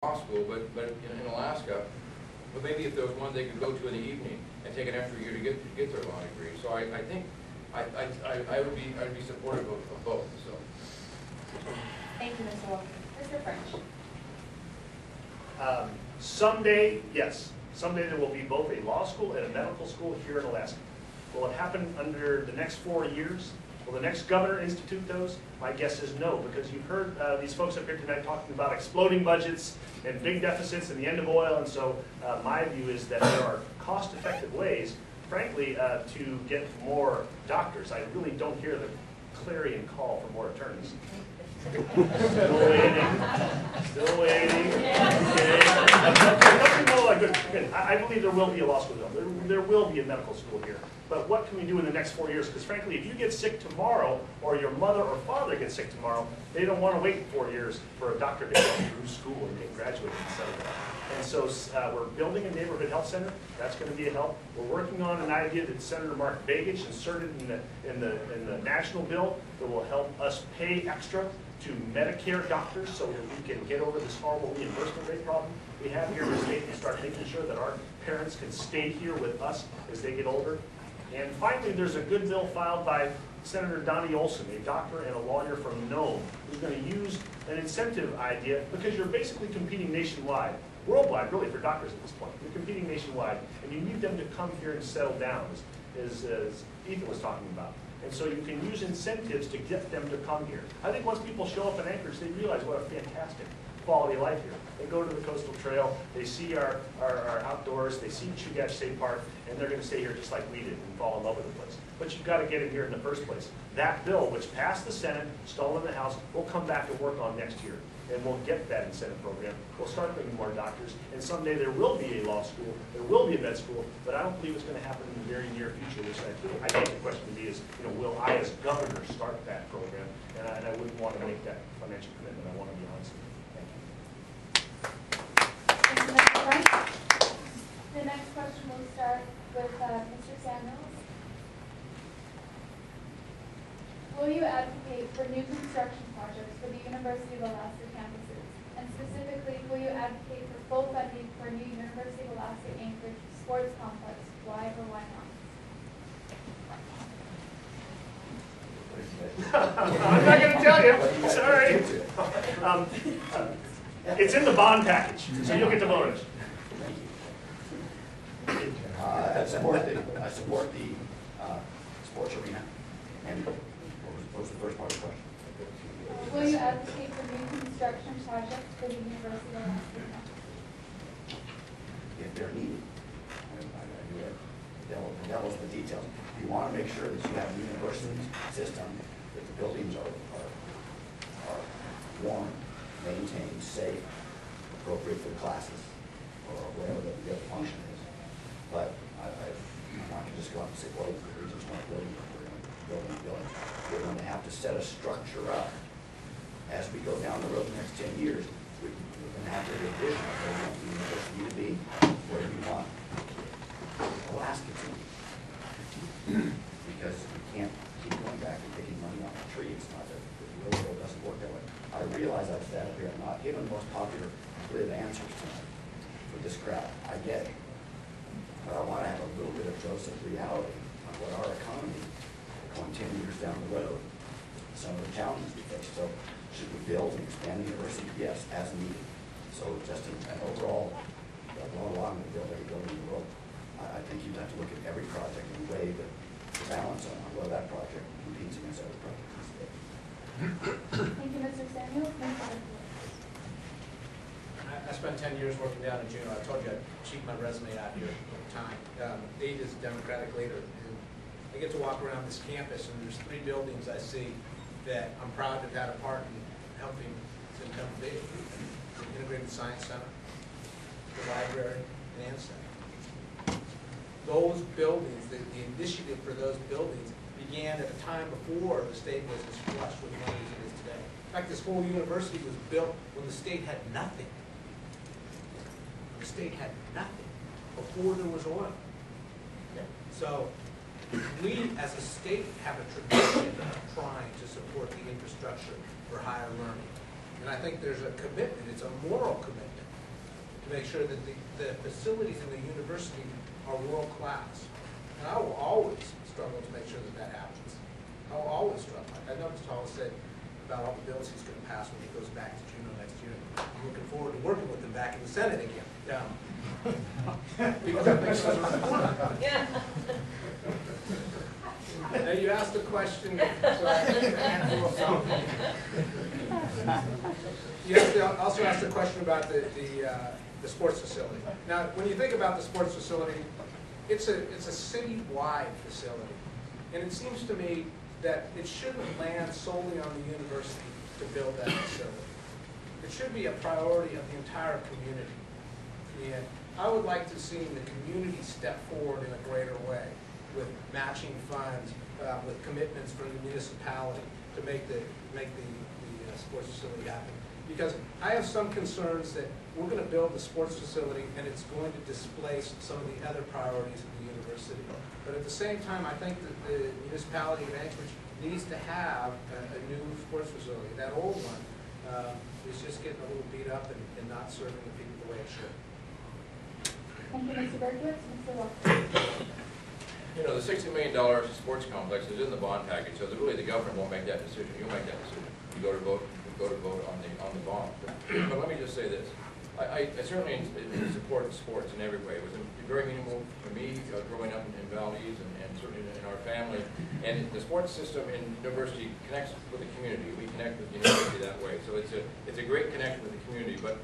law school, but in Alaska, but maybe if there was one they could go to in the evening and take an extra year to get their law degree. So I think I'd be supportive of both. So. Thank you, Mr. Walker. Mr. French. Someday, yes. Someday there will be both a law school and a medical school here in Alaska. Will it happen under the next 4 years? Will the next governor institute those? My guess is no, because you've heard these folks up here tonight talking about exploding budgets and big deficits and the end of oil, and so my view is that there are cost-effective ways, frankly, to get more doctors. I really don't hear the clarion call for more attorneys. Still waiting. Still waiting. Okay. I believe there will be a law school. There will be a medical school here. But what can we do in the next 4 years? Because frankly, if you get sick tomorrow, or your mother or father gets sick tomorrow, they don't want to wait 4 years for a doctor to go through school and get graduated and settled. And so we're building a neighborhood health center. That's going to be a help. We're working on an idea that Senator Mark Begich inserted in the national bill that will help us pay extra to Medicare doctors so that we can get over this horrible reimbursement rate problem we have here in the state and start making sure that our parents can stay here with us as they get older. And finally, there's a good bill filed by Senator Donnie Olson, a doctor and a lawyer from Nome, who's going to use an incentive idea because you're basically competing nationwide, worldwide really for doctors at this point. You're competing nationwide and you need them to come here and settle down, as Ethan was talking about. And so you can use incentives to get them to come here. I think once people show up in Anchorage, they realize what a fantastic quality of life here. They go to the coastal trail, they see our outdoors, they see Chugach State Park, and they're going to stay here just like we did and fall in love with the place. But you've got to get it here in the first place. That bill, which passed the Senate, stalled in the House, we'll come back and work on next year. And we'll get that incentive program. We'll start bringing more doctors. And someday there will be a law school, there will be a med school, but I don't believe it's going to happen in the very near future. Which I think the question to me is, will I as governor start that program? And I wouldn't want to make that financial commitment. I want to be honest with you. Thank you. Thank you, Mr. Frank. The next question will start with Mr. Samuels. Will you advocate for new construction projects for the University of Alaska campuses? And specifically, will you advocate for full funding for a new University of Alaska Anchorage sports complex? Why or why not? I'm not going to tell you. Sorry. It's in the bond package, so you'll get to vote it. I support the sports arena. And what was the first part of the question? Will you advocate for new construction projects for the University of Alaska? If they're needed. The devil's in the details. You want to make sure that you have a university system, that the buildings are warm, maintained, safe, appropriate for the classes, or whatever the function is. But I'm not going to just go out and say, well, the region's not building, we're going to build. We're going to have to set a structure up as we go down the road the next 10 years. We're going to have to have a vision of where we want the university to be, where we want Alaska to be. Because we can't keep going back and taking money off the tree. It's not that the real world doesn't work that way. I realize I've sat up here and not given the most popular good answers tonight for this crowd. I get it. But I want to have a little bit of Joseph reality on what our economy going 10 years down the road, some of the challenges we face. So should we build and expand the university? Yes, as needed. So just an overall, along with build every building in the world, I think you'd have to look at every project and weigh the balance on whether that project competes against other projects in the state. Thank you, Mr. Samuels. I spent 10 years working down in Juneau. I told you I'd cheat my resume out here all the time. 8 is a Democratic leader. And I get to walk around this campus, and there's 3 buildings I see that I'm proud to have had a part in helping to become big. The Integrated Science Center, the library, and Center. Those buildings, the initiative for those buildings began at a time before the state was as flush with money as it is today. In fact, this whole university was built when the state had nothing. The state had nothing before there was oil. So we, as a state, have a tradition of trying to support the infrastructure for higher learning. And I think there's a commitment, it's a moral commitment to make sure that the facilities in the university are world-class. And I will always struggle to make sure that that happens. I will always struggle. I know Mr. Hall said about all the bills he's going to pass when he goes back to Juneau next year. I'm looking forward to working with him back in the Senate again. Because that makes sense. Now, you asked a question. You also asked a question about the sports facility. Now, when you think about the sports facility, it's a city-wide facility. And it seems to me that it shouldn't land solely on the university to build that facility. It should be a priority of the entire community. And I would like to see the community step forward in a greater way with matching funds, with commitments from the municipality to make the sports facility happen. Because I have some concerns that we're going to build the sports facility and it's going to displace some of the other priorities of the university. But at the same time, I think that the municipality of Anchorage needs to have a new sports facility. That old one is just getting a little beat up and not serving the people the way it should. Thank you, Mr. Berkowitz. Mr. Walker. You know, the $60 million sports complex is in the bond package, so really the governor won't make that decision. You'll make that decision. You go to vote on the bond. But let me just say this. I certainly support sports in every way. It was very meaningful for me growing up in Valdez and certainly in our family. And the sports system in university connects with the community. We connect with the university that way. So it's a great connection with the community. But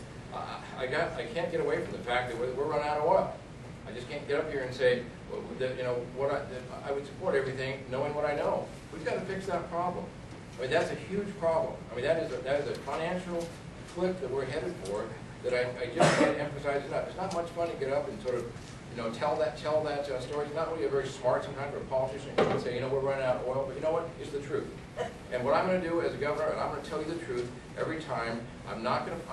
I can't get away from the fact that we're running out of oil. I just can't get up here and say, well, that, you know, I would support everything knowing what I know. We've got to fix that problem. I mean, that's a huge problem. I mean, that is a financial cliff that we're headed for that I just can't emphasize enough. It's not much fun to get up and sort of, you know, tell that story. It's not really a very smart sometimes for a politician to say, you know, we're running out of oil, but you know what? It's the truth. And what I'm going to do as a governor, and I'm going to tell you the truth every time. I'm not going to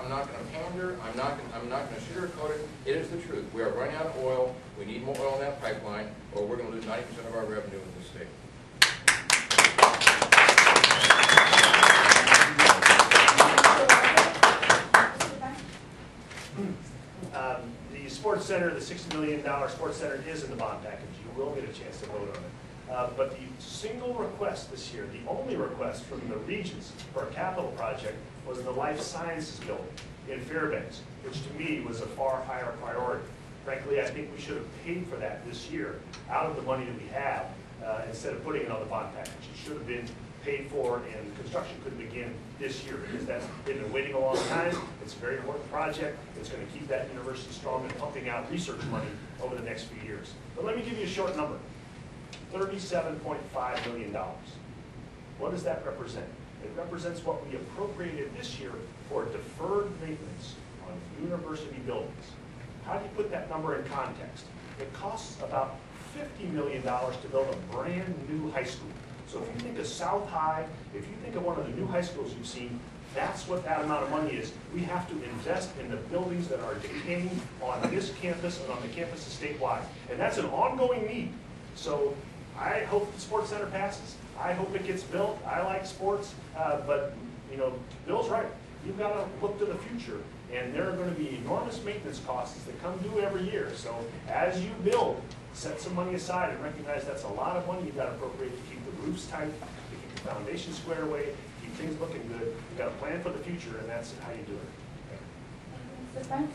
pander. I'm not going to sugarcoat it. It is the truth. We are running out of oil. We need more oil in that pipeline, or we're going to lose 90% of our revenue in this state. The sports center, the $60 million sports center is in the bond package. You will get a chance to vote on it. But the single request this year, the only request from the regions for a capital project was the life sciences building in Fairbanks, which to me was a far higher priority. Frankly, I think we should have paid for that this year out of the money that we have instead of putting it on the bond package. It should have been paid for and construction could begin this year because they've been waiting a long time. It's a very important project. It's going to keep that university strong and pumping out research money over the next few years. But let me give you a short number. $37.5 million. What does that represent? It represents what we appropriated this year for deferred maintenance on university buildings. How do you put that number in context? It costs about $50 million to build a brand new high school. So if you think of South High, if you think of one of the new high schools you've seen, that's what that amount of money is. We have to invest in the buildings that are decaying on this campus and on the campuses statewide. And that's an ongoing need. So I hope the sports center passes. I hope it gets built. I like sports, but you know, Bill's right. You've got to look to the future, and there are going to be enormous maintenance costs that come due every year. So as you build, set some money aside and recognize that's a lot of money you've got to appropriate to keep the roofs tight, to keep the foundation squared away, to keep things looking good. You've got to plan for the future, and that's how you do it. Mr. French?